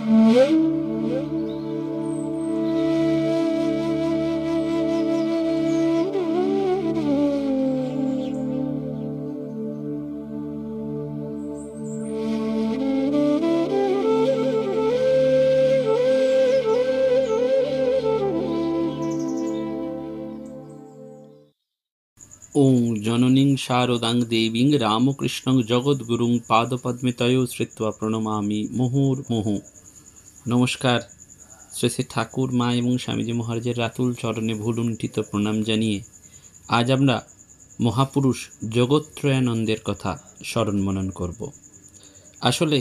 ওং জননীং শারদাং দেবীং রামকৃষ্ণং জগদ্গুরুং পাদপদ্মে তয়ো শ্রিত্বা প্রণমামি মুহুর্মুহু। নমস্কার। শ্রী শ্রী ঠাকুর মা এবং স্বামীজি মহারাজের রাতুল চরণে ভুলুণ্ঠিত প্রণাম জানিয়ে আজ আমরা মহাপুরুষ জগত্রয়ানন্দের কথা স্মরণ মনন করব। আসলে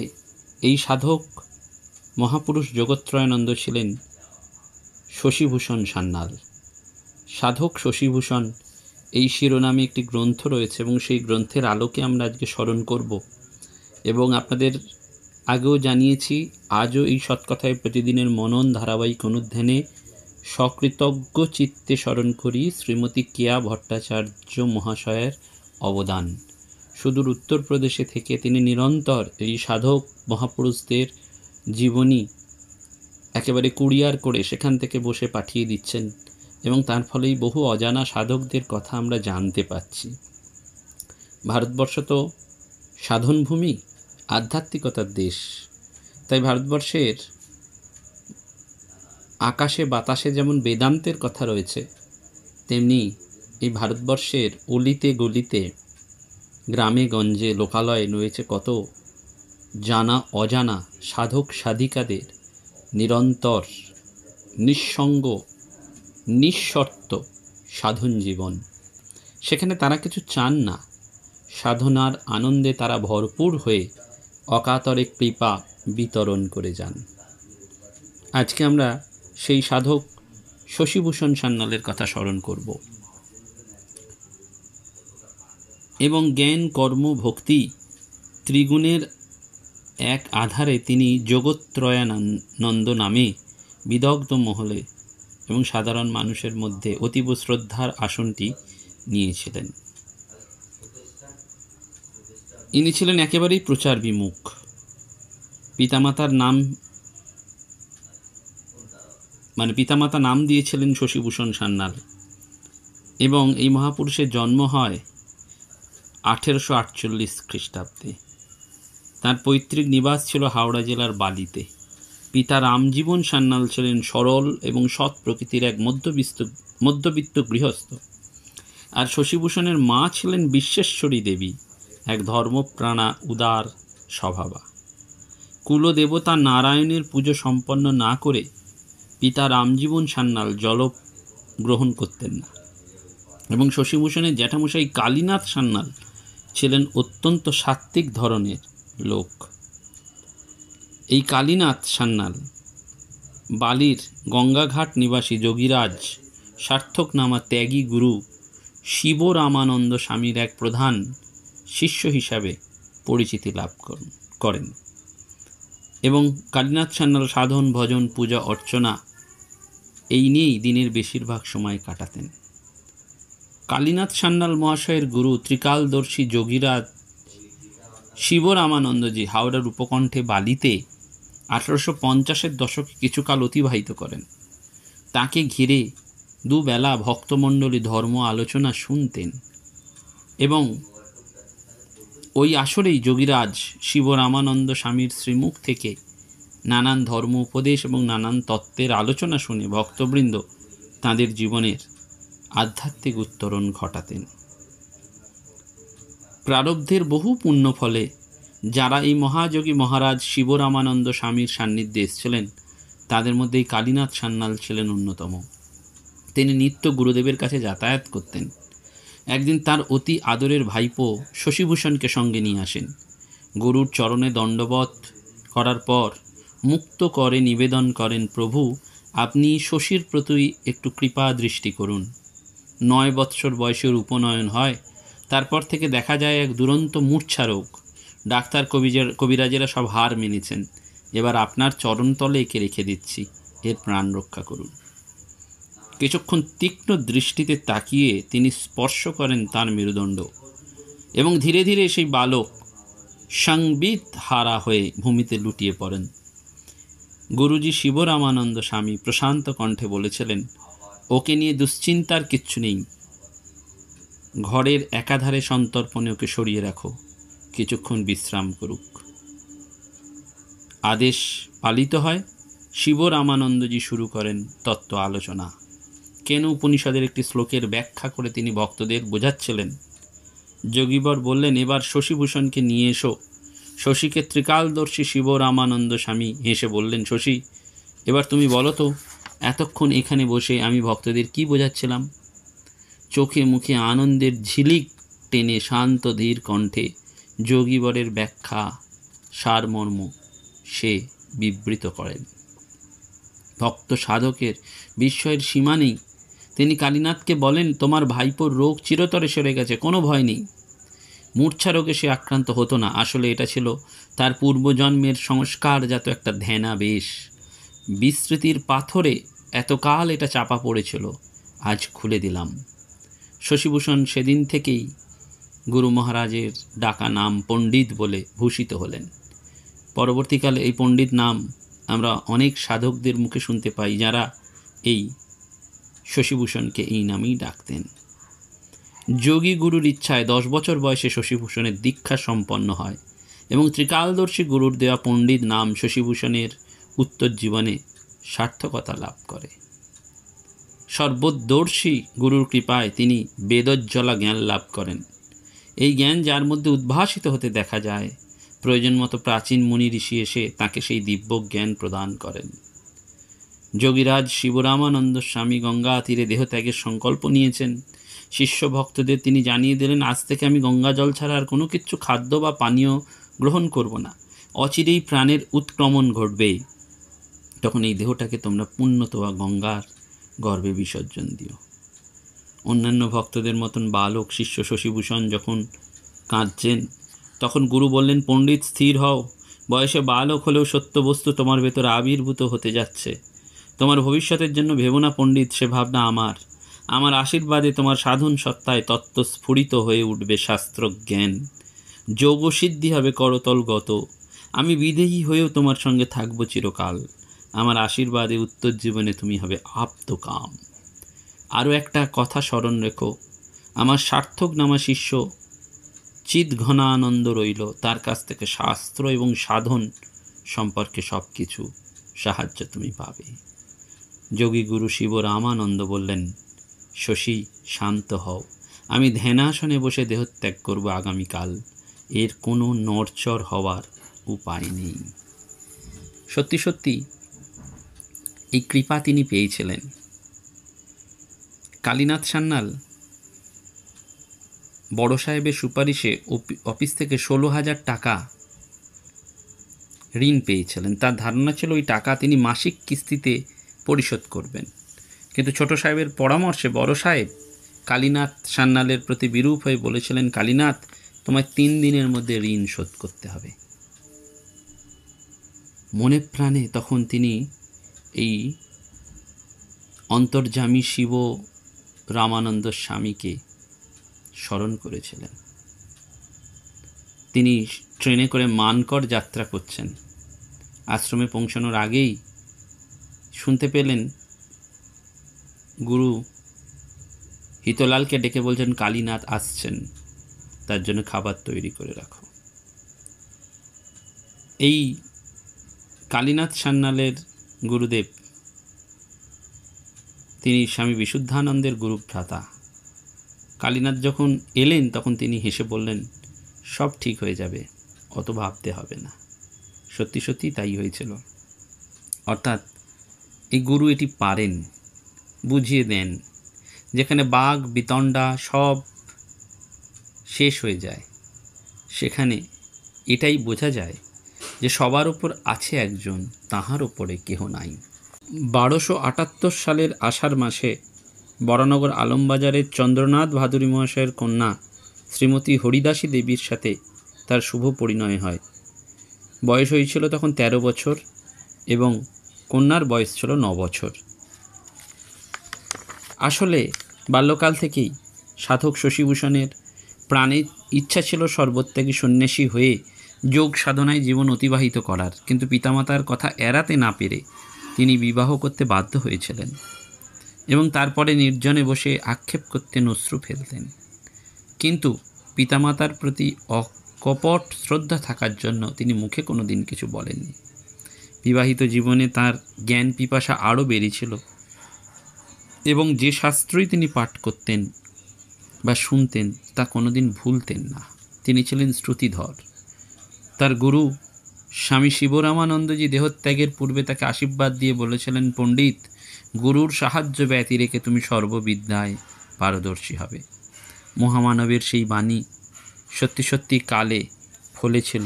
এই সাধক মহাপুরুষ জগত্রয়ানন্দ ছিলেন শশীভূষণ সান্যাল। সাধক শশীভূষণ এই শিরোনামে একটি গ্রন্থ রয়েছে এবং সেই গ্রন্থের আলোকে আমরা আজকে স্মরণ করব। এবং আপনাদের আগেও জানিয়েছি, আজও এই সৎকথায় প্রতিদিনের মনন ধারাবাহিক অনুধ্যানে সকৃতজ্ঞ চিত্তে স্মরণ করি শ্রীমতী কেয়া ভট্টাচার্য মহাশয়ের অবদান। সুদূর উত্তরপ্রদেশে থেকে তিনি নিরন্তর এই সাধক মহাপুরুষদের জীবনী একেবারে কুরিয়ার করে সেখান থেকে বসে পাঠিয়ে দিচ্ছেন এবং তার ফলেই বহু অজানা সাধকদের কথা আমরা জানতে পাচ্ছি। ভারতবর্ষ তো সাধনভূমি, আধ্যাত্মিকতার দেশ। তাই ভারতবর্ষের আকাশে বাতাসে যেমন বেদান্তের কথা রয়েছে, তেমনি এই ভারতবর্ষের অলিতে গলিতে গ্রামে গঞ্জে লোকালয়ে রয়েছে কত জানা অজানা সাধক সাধিকাদের নিরন্তর নিঃসঙ্গ নিঃশর্ত সাধন জীবন। সেখানে তারা কিছু চান না, সাধনার আনন্দে তারা ভরপুর হয়ে অকাতরে কৃপা বিতরণ করে যান। আজকে আমরা সেই সাধক শশীভূষণ সান্যালের কথা স্মরণ করব এবং জ্ঞান কর্ম ভক্তি ত্রিগুণের এক আধারে তিনি জগত্রয়ানন্দ নামে বিদগ্ধ মহলে এবং সাধারণ মানুষের মধ্যে অতীব শ্রদ্ধার আসনটি নিয়েছিলেন। ইনি ছিলেন একেবারেই প্রচার বিমুখ। পিতামাতা নাম দিয়েছিলেন শশীভূষণ সান্যাল এবং এই মহাপুরুষের জন্ম হয় 1848 খ্রিস্টাব্দে। তার পৈতৃক নিবাস ছিল হাওড়া জেলার বালিতে। পিতা রামজীবন সান্যাল ছিলেন সরল এবং সৎ প্রকৃতির এক মধ্যবিত্ত গৃহস্থ, আর শশীভূষণের মা ছিলেন বিশ্বেশ্বরী দেবী, এক ধর্মপ্রাণা উদার স্বভাবা। কুলদেবতা নারায়ণের পুজো সম্পন্ন না করে পিতা রামজীবন সান্যাল জল গ্রহণ করতেন না এবং শশীভূষণের জ্যাঠামশাই কালীনাথ সান্যাল ছিলেন অত্যন্ত সাত্ত্বিক ধরনের লোক। এই কালীনাথ সান্যাল বালির গঙ্গাঘাট নিবাসী যোগীরাজ সার্থক নামা ত্যাগী গুরু শিবরামানন্দ স্বামীর এক প্রধান শিষ্য হিসাবে পরিচিতি লাভ করেন এবং কালীনাথ সান্যাল সাধন ভজন পূজা অর্চনা এই নিয়েই দিনের বেশিরভাগ সময় কাটাতেন। কালীনাথ সান্যাল মহাশয়ের গুরু ত্রিকালদর্শী যোগীরাজ শিবরামানন্দজি হাওড়ার উপকণ্ঠে বালিতে 1850-এর দশকে কিছুকাল অতিবাহিত করেন। তাকে ঘিরে দুবেলা ভক্তমণ্ডলী ধর্ম আলোচনা শুনতেন এবং ওই আসরেই যোগীরাজ শিবরামানন্দ স্বামীর শ্রীমুখ থেকে নানান ধর্ম উপদেশ এবং নানান তত্ত্বের আলোচনা শুনে ভক্তবৃন্দ তাঁদের জীবনের আধ্যাত্মিক উত্তরণ ঘটাতেন। প্রারব্ধের বহু পুণ্য ফলে যারা এই মহাযোগী মহারাজ শিবরামানন্দ স্বামীর সান্নিধ্যে এসেছিলেন তাদের মধ্যে এই কালীনাথ সান্যাল ছিলেন অন্যতম। তিনি নিত্য গুরুদেবের কাছে যাতায়াত করতেন। একদিন তার অতি আদরের ভাইপো শশীভূষণকে সঙ্গে নিয়ে আসেন। গুরুর চরণে দণ্ডবত করার পর মুক্ত করে নিবেদন করেন, প্রভু আপনি শশীর প্রতি একটু কৃপা দৃষ্টি করুন। 9 বৎসর বয়সের উপনয়ন হয়, তারপর থেকে দেখা যায় এক দুরন্ত মূর্ছা রোগ। ডাক্তার কবিরাজেরা সব হার মেনেছেন। এবার আপনার চরণতলে একে রেখে দিচ্ছি, এর প্রাণ রক্ষা করুন। কিছুক্ষণ তীক্ষ্ণ দৃষ্টিতে তাকিয়ে তিনি স্পর্শ করেন তার মেরুদণ্ড এবং ধীরে ধীরে সেই বালক সংবিত হারা হয়ে ভূমিতে লুটিয়ে পড়েন। গুরুজি শিবরামানন্দ স্বামী প্রশান্ত কণ্ঠে বলেছিলেন, ওকে নিয়ে দুশ্চিন্তার কিচ্ছু নেই। ঘরের একাধারে সন্তর্পণে ওকে সরিয়ে রাখো, কিছুক্ষণ বিশ্রাম করুক। আদেশ পালিত হয়। শিবরামানন্দজি শুরু করেন তত্ত্ব আলোচনা। কেন উপনিষদের একটি শ্লোকের ব্যাখ্যা করে তিনি ভক্তদের বোঝাচ্ছিলেন। যোগীবর বললেন, এবার শশীভূষণকে নিয়ে এসো। শশীকে ত্রিকালদর্শী শিবরামানন্দ স্বামী হেসে বললেন, শশী, এবার তুমি বলো তো, এতক্ষণ এখানে বসে আমি ভক্তদের কি বোঝাচ্ছিলাম? চোখে মুখে আনন্দের ঝিলিক টেনে শান্ত ধীর কণ্ঠে যোগীবরের ব্যাখ্যা সারমর্ম সে বিবৃত করেন। ভক্ত সাধকের বিস্ময়ের সীমা নেই। তিনি কালীনাথকে বলেন, তোমার ভাইপোর রোগ চিরতরে সেরে গেছে, কোনো ভয় নেই। মূর্ছা রোগে সে আক্রান্ত হতো না, আসলে এটা ছিল তার পূর্বজন্মের সংস্কারজাত একটা ধ্যানাবেশ। বিস্মৃতির পাথরে এতকাল এটা চাপা পড়েছিল, আজ খুলে দিলাম। শশীভূষণ সেদিন থেকেই গুরু মহারাজের ডাকা নাম পণ্ডিত বলে ভূষিত হলেন। পরবর্তীকালে এই পণ্ডিত নাম আমরা অনেক সাধকদের মুখে শুনতে পাই, যারা এই শশীভূষণকে এই নামেই ডাকতেন। যোগী গুরুর ইচ্ছায় 10 বছর বয়সে শশীভূষণের দীক্ষা সম্পন্ন হয় এবং ত্রিকালদর্শী গুরুর দেওয়া পণ্ডিত নাম শশীভূষণের উত্তর জীবনে সার্থকতা লাভ করে। সর্বদর্শী গুরুর কৃপায় তিনি বেদজ্জ্বলা জ্ঞান লাভ করেন। এই জ্ঞান যার মধ্যে উদ্ভাসিত হতে দেখা যায়, প্রয়োজন মতো প্রাচীন মুনি ঋষি এসে তাকে সেই দিব্য জ্ঞান প্রদান করেন। যোগীরাজ শিবরামানন্দ স্বামী গঙ্গা তীরে দেহত্যাগের সংকল্প নিয়েছেন। শিষ্য ভক্তদের তিনি জানিয়ে দিলেন, আজ থেকে আমি গঙ্গা জল ছাড়া আর কোনো কিছু খাদ্য বা পানীয় গ্রহণ করব না। অচিরেই প্রাণের উৎক্রমণ ঘটবে, তখন এই দেহটাকে তোমরা পুণ্যতোয়া গঙ্গার গর্ভে বিসর্জন দিও। অন্যান্য ভক্তদের মতন বালক শিষ্য শশীভূষণ যখন কাঁদছেন, তখন গুরু বললেন, পণ্ডিত স্থির হও, বয়সে বালক হলেও সত্য বস্তু তোমার ভেতর আবির্ভূত হতে যাচ্ছে। তোমার ভবিষ্যতের জন্য ভেবো না পণ্ডিত, সে ভাবনা আমার আশীর্বাদে তোমার সাধন সত্তায় তত্ত্ব স্ফুরিত হয়ে উঠবে শাস্ত্র জ্ঞান, যোগসিদ্ধি হবে করতলগত। আমি বিদেহী হয়েও তোমার সঙ্গে থাকবো চিরকাল। আমার আশীর্বাদে উত্তর জীবনে তুমি হবে আপ্তকাম। আরও একটা কথা স্মরণ রেখো, আমার সার্থক নামা শিষ্য চিৎ ঘনানন্দ রইল, তার কাছ থেকে শাস্ত্র এবং সাধন সম্পর্কে সব কিছু সাহায্য তুমি পাবে। যোগী গুরু শিবরামানন্দ বললেন, শশী শান্ত হও, আমি ধ্যানাসনে বসে দেহত্যাগ করব আগামীকাল, এর কোনো নড়চড় হওয়ার উপায় নেই। সত্যি সত্যি এই কৃপা তিনি পেয়েছিলেন। কালীনাথ সান্যাল বড় সাহেবের সুপারিশে অফিস থেকে 16,000 টাকা ঋণ পেয়েছিলেন। তার ধারণা ছিল ওই টাকা তিনি মাসিক কিস্তিতে পরিশোধ করবেন, কিন্তু ছোট সাহেবের পরামর্শে বড় সাহেব কালীনাথ সান্যালের প্রতি বিরূপ হয়ে বলেছিলেন, কালীনাথ, তোমায় 3 দিনের মধ্যে ঋণ শোধ করতে হবে। মনে প্রাণে তখন তিনি এই অন্তর্যামী শিব রামানন্দ স্বামীকে স্মরণ করেছিলেন। তিনি ট্রেনে করে মানকর যাত্রা করছেন। আশ্রমে পৌঁছানোর আগেই শুনতে পেলেন গুরু হিতলালকে ডেকে বলছেন, কালীনাথ আসছেন, তার জন্য খাবার তৈরি করে রাখো। এই কালীনাথ সান্যালের গুরুদেব, তিনি স্বামী বিশুদ্ধানন্দের গুরু ভ্রাতা। কালীনাথ যখন এলেন তখন তিনি হেসে বললেন, সব ঠিক হয়ে যাবে, অত ভাবতে হবে না। সত্যি সত্যি তাই হয়েছিল। অর্থাৎ এই গুরু এটি পারেন, বুঝিয়ে দেন। যেখানে বাঘ বিতণ্ডা সব শেষ হয়ে যায়, সেখানে এটাই বোঝা যায় যে সবার উপর আছে একজন, তাহার ওপরে কেহ নাই। 1278 সালের আষাঢ় মাসে বরানগর আলমবাজারের চন্দ্রনাথ ভাদুরী মহাশয়ের কন্যা শ্রীমতী হরিদাসী দেবীর সাথে তার শুভ পরিণয় হয়। বয়স হয়েছিল তখন 13 বছর এবং কন্যার বয়স ছিল 9 বছর। আসলে বাল্যকাল থেকেই সাধক শশীভূষণের প্রাণের ইচ্ছা ছিল সর্বত্যাগী সন্ন্যাসী হয়ে যোগ সাধনায় জীবন অতিবাহিত করার, কিন্তু পিতামাতার কথা এড়াতে না পেরে তিনি বিবাহ করতে বাধ্য হয়েছিলেন এবং তারপরে নির্জনে বসে আক্ষেপ করতেন, অশ্রু ফেলতেন। কিন্তু পিতামাতার প্রতি অকপট শ্রদ্ধা থাকার জন্য তিনি মুখে কোনো দিন কিছু বলেননি। বিবাহিত জীবনে তার জ্ঞান পিপাসা আরও বেড়েছিল এবং যে শাস্ত্রই তিনি পাঠ করতেন বা শুনতেন তা কোনোদিন ভুলতেন না। তিনি ছিলেন শ্রুতিধর। তার গুরু স্বামী শিবরামানন্দজি দেহত্যাগের পূর্বে তাকে আশীর্বাদ দিয়ে বলেছিলেন, পণ্ডিত, গুরুর সাহায্য ব্যতি রেখে তুমি সর্ববিদ্যায় পারদর্শী হবে। মহামানবের সেই বাণী সত্যি সত্যি কালে ফলেছিল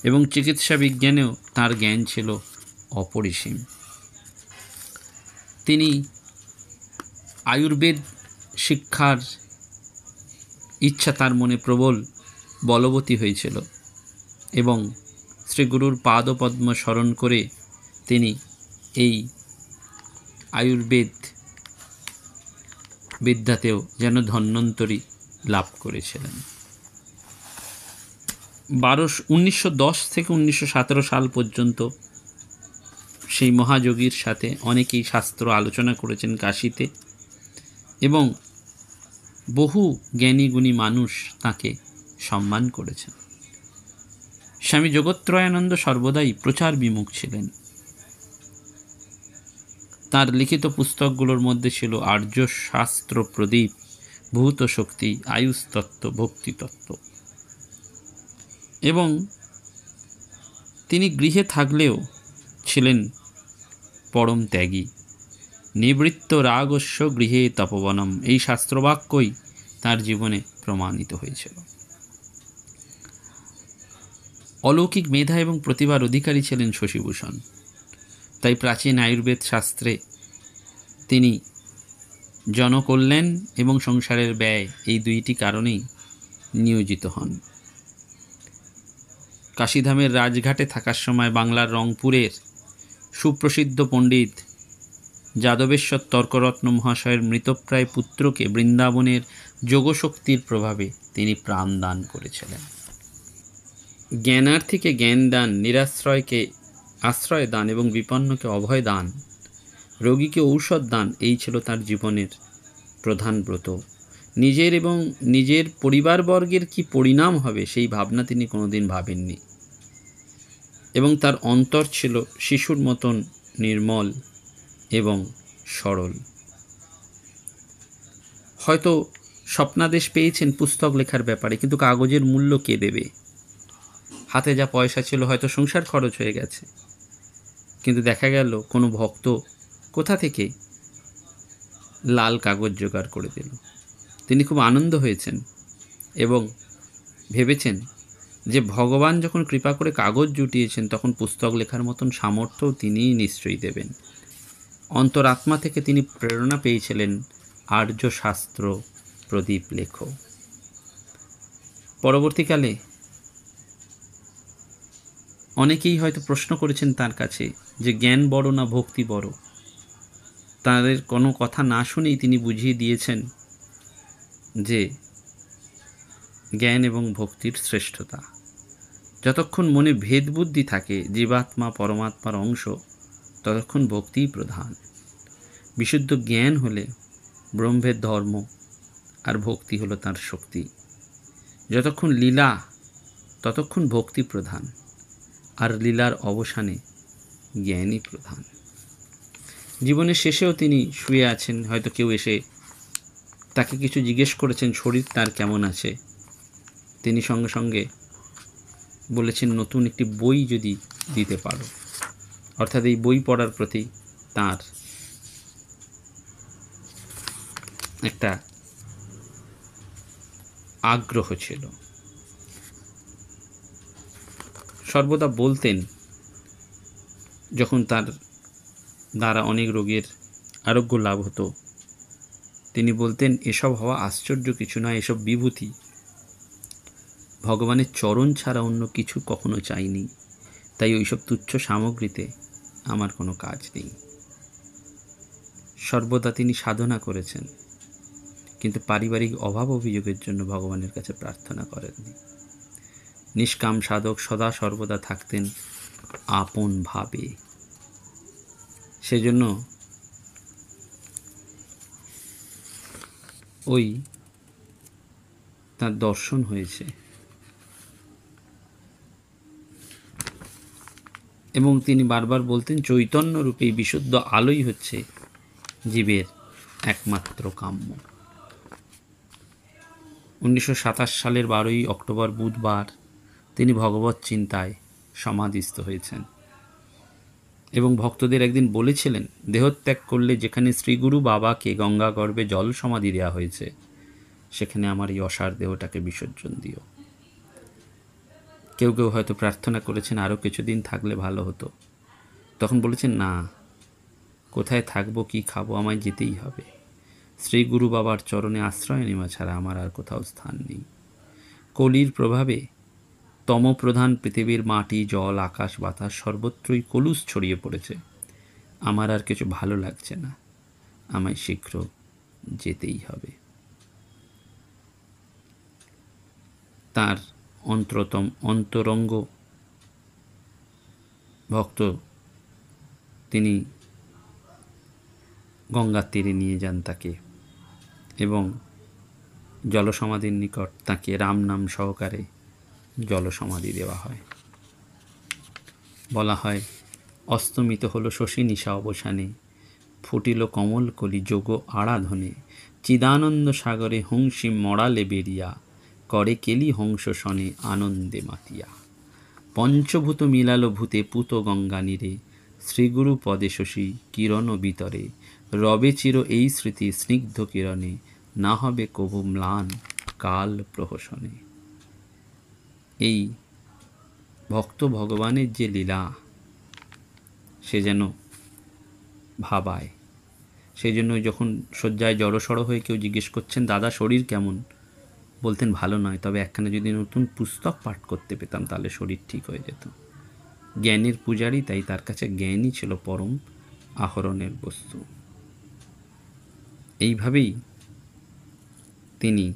এবং চিকিৎসা বিজ্ঞানেও তার জ্ঞান ছিল অপরিসীম। তিনি আয়ুর্বেদ শিক্ষার ইচ্ছা তার মনে প্রবল বলবতী হয়েছিল এবং শ্রীগুরুর পাদপদ্ম স্মরণ করে তিনি এই আয়ুর্বেদ বিদ্যাতেও যেন ধন্বন্তরী লাভ করেছিলেন। 1910 থেকে 1917 সাল পর্যন্ত সেই মহাযোগীর সাথে অনেকেই শাস্ত্র আলোচনা করেছেন কাশীতে এবং বহু জ্ঞানী গুণী মানুষ তাকে সম্মান করেছেন। স্বামী জগত্রয়ানন্দ সর্বদাই প্রচার বিমুখ ছিলেন। তার লিখিত পুস্তকগুলোর মধ্যে ছিল আর্য শাস্ত্র প্রদীপ, ভূত শক্তি, আয়ুস্তত্ত্ব, ভক্তিতত্ত্ব। এবং তিনি গৃহে থাকলেও ছিলেন পরম ত্যাগী। নিবৃত্ত রাগস্য গৃহে তপবনম, এই শাস্ত্রবাক্যই তার জীবনে প্রমাণিত হয়েছিল। অলৌকিক মেধা এবং প্রতিভার অধিকারী ছিলেন শশীভূষণ। তাই প্রাচীন আয়ুর্বেদ শাস্ত্রে তিনি জনকল্যাণ এবং সংসারের ব্যয়, এই দুইটি কারণেই নিয়োজিত হন। কাশীধামের রাজঘাটে থাকার সময় বাংলার রংপুরের সুপ্রসিদ্ধ পণ্ডিত যাদবেশ্বর তর্করত্ন মহাশয়ের মৃতপ্রায় পুত্রকে বৃন্দাবনের যোগশক্তির প্রভাবে তিনি প্রাণ দান করেছিলেন। জ্ঞানার্থীকে জ্ঞান দান, নিরাশ্রয়কে আশ্রয় দান এবং বিপন্নকে অভয় দান, রোগীকে ঔষধ দান, এই ছিল তার জীবনের প্রধান ব্রত। নিজের এবং নিজের পরিবারবর্গের কি পরিণাম হবে সেই ভাবনা তিনি কোনোদিন ভাবেননি এবং তার অন্তর ছিল শিশুর মতন নির্মল এবং সরল। হয়তো স্বপ্নাদেশ পেয়েছেন পুস্তক লেখার ব্যাপারে, কিন্তু কাগজের মূল্য কে দেবে? হাতে যা পয়সা ছিল হয়তো সংসার খরচ হয়ে গেছে, কিন্তু দেখা গেল কোনো ভক্ত কোথা থেকে লাল কাগজ জোগাড় করে দিল। তিনি খুব আনন্দ হয়েছেন এবং ভেবেছেন যে ভগবান যখন কৃপা করে কাগজ জুটিয়েছেন তখন পুস্তক লেখার মতন সামর্থ্যও তিনিই নিশ্চয়ই দেবেন। অন্তরাত্মা থেকে তিনি প্রেরণা পেয়েছিলেন, আর্য শাস্ত্র প্রদীপ লেখো। পরবর্তীকালে অনেকেই হয়তো প্রশ্ন করেছেন তার কাছে যে জ্ঞান বড় না ভক্তি বড়। তাদের কোনো কথা না শুনেই তিনি বুঝিয়ে দিয়েছেন যে জ্ঞান এবং ভক্তির শ্রেষ্ঠতা। যতক্ষণ মনে ভেদ বুদ্ধি থাকে জীবাত্মা পরমাত্মার অংশ, ততক্ষণ ভক্তিই প্রধান। বিশুদ্ধ জ্ঞান হলে ব্রহ্মের ধর্ম আর ভক্তি হলো তার শক্তি। যতক্ষণ লীলা ততক্ষণ ভক্তি প্রধান, আর লীলার অবসানে জ্ঞানই প্রধান। জীবনের শেষেও তিনি শুয়ে আছেন, হয়তো কেউ এসে তাকে কিছু জিজ্ঞেস করেছেন শরীর তার কেমন আছে, তিনি সঙ্গে সঙ্গে বলেছেন নতুন একটি বই যদি দিতে পারো। অর্থাৎ এই বই পড়ার প্রতি তার একটা আগ্রহ ছিল। সর্বদা বলতেন, যখন তার দ্বারা অনেক রোগের আরোগ্য লাভ হতো, তিনি বলতেন এসব হওয়া আশ্চর্য কিছু নয়, এসব বিভূতি। ভগবানের চরণ ছাড়া অন্য কিছু কখনো চাইনি, তাই ওইসব তুচ্ছ সামগ্রীতে আমার কোনো কাজ নেই। সর্বদা তিনি সাধনা করেছেন, কিন্তু পারিবারিক অভাব অভিযোগের জন্য ভগবানের কাছে প্রার্থনা করেননি। নিষ্কাম সাধক সদা সর্বদা থাকতেন আপন ভাবে। সেজন্য ওই তার দর্শন হয়েছে এবং তিনি বারবার বলতেন চৈতন্য রূপে বিশুদ্ধ আলোই হচ্ছে জীবের একমাত্র কাম্য। 1927 সালের 12ই অক্টোবর বুধবার তিনি ভগবত চিন্তায় সমাধিস্থ হয়েছেন এবং ভক্তদের একদিন বলেছিলেন, দেহত্যাগ করলে যেখানে শ্রীগুরু বাবাকে গঙ্গা গর্ভে জল সমাধি দেওয়া হয়েছে সেখানে আমার এই অসার দেহটাকে বিসর্জন দিও। কেউ কেউ হয়তো প্রার্থনা করেছেন আরও কিছুদিন থাকলে ভালো হতো। তখন বলেছেন, না, কোথায় থাকবো, কি খাবো, আমায় যেতেই হবে। শ্রী গুরু বাবার চরণে আশ্রয় নেওয়া ছাড়া আমার আর কোথাও স্থান নেই। কলির প্রভাবে তমপ্রধান পৃথিবীর মাটি, জল, আকাশ, বাতাস সর্বত্রই কলুষ ছড়িয়ে পড়েছে। আমার আর কিছু ভালো লাগছে না, আমায় শীঘ্র যেতেই হবে। তার অন্তরঙ্গ ভক্ত তিনি গঙ্গার তীরে নিয়ে যান তাকে এবং জলসমাধির নিকট তাকে রাম নাম সহকারে জলসমাধি দেওয়া হয়। বলা হয়, অস্তমিত হলো শশী নিশা অবসানে, ফুটিল কমল কলি যোগ আরাধনে, চিদানন্দ সাগরে হংসী মরালে বেরিয়া, করে কেলি হংস শনে আনন্দে মাতিয়া, পঞ্চভূত মিলালো ভূতে পুত গঙ্গা নীরে, শ্রীগুরু পদে শশী কিরণ বিতরে, রবে চির এই স্মৃতি স্নিগ্ধ কিরণে, না হবে কভু ম্লান কাল প্রহসনে। এই ভক্ত ভগবানের যে লীলা সে যেন ভাবায়। সেই জন্য যখন শয্যায় জড়সড় হয়ে কেউ জিজ্ঞেস করছেন, দাদা শরীর কেমন, বলতেন ভালো নয়, তবে একখানা যদি নতুন পুস্তক পাঠ করতে পেতাম তাহলে শরীর ঠিক হয়ে যেত। জ্ঞানের পূজারী, তাই তার কাছে জ্ঞানই ছিল পরম আহরণের বস্তু। এইভাবেই তিনি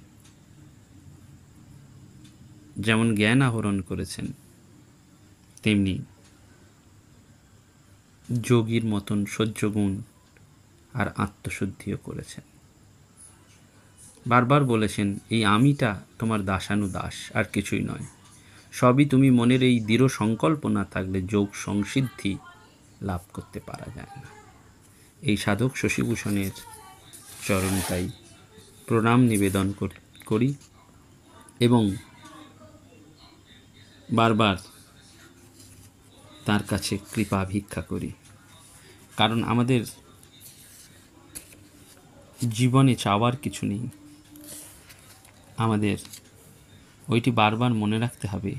যেমন জ্ঞান আহরণ করেছেন তেমনি যোগীর মতন সহ্যগুণ আর আত্মশুদ্ধিও করেছেন। বারবার বলেছেন, এই আমিটা তোমার দাসানুদাস, আর কিছুই নয়। সবই তুমি মনের এই দৃঢ় সংকল্প না থাকলে যোগ সংসিদ্ধি লাভ করতে পারা যায় না। এই সাধক শশীভূষণের চরণে তাই প্রণাম নিবেদন করি এবং বারবার তার কাছে কৃপা ভিক্ষা করি। কারণ আমাদের জীবনে চাওয়ার কিছু নেই, আমাদের ওইটি বারবার মনে রাখতে হবে,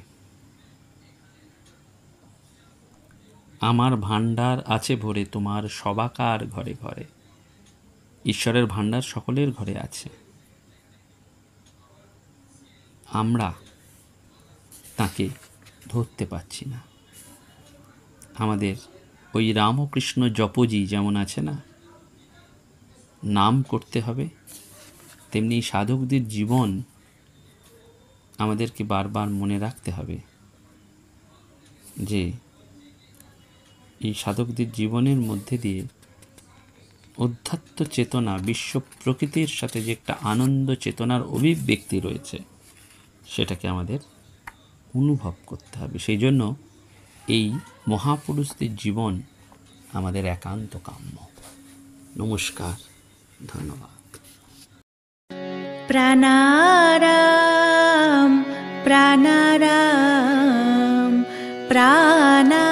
আমার ভাণ্ডার আছে ভরে তোমার সবাকার ঘরে ঘরে। ঈশ্বরের ভাণ্ডার সকলের ঘরে আছে, আমরা তাকে ধরতে পারছি না। আমাদের ওই রামকৃষ্ণ জপজি যেমন আছে না, নাম করতে হবে, তেমনি সাধকদের জীবন আমাদেরকে বারবার মনে রাখতে হবে যে এই সাধকদের জীবনের মধ্যে দিয়ে অধ্যাত্ম চেতনা, বিশ্ব প্রকৃতির সাথে যে একটা আনন্দ চেতনার অভিব্যক্তি রয়েছে সেটাকে আমাদের অনুভব করতে হবে। সেই জন্য এই মহাপুরুষদের জীবন আমাদের একান্ত কাম্য। নমস্কার, ধন্যবাদ। প্রাণারাম প্রাণারাম প্রাণা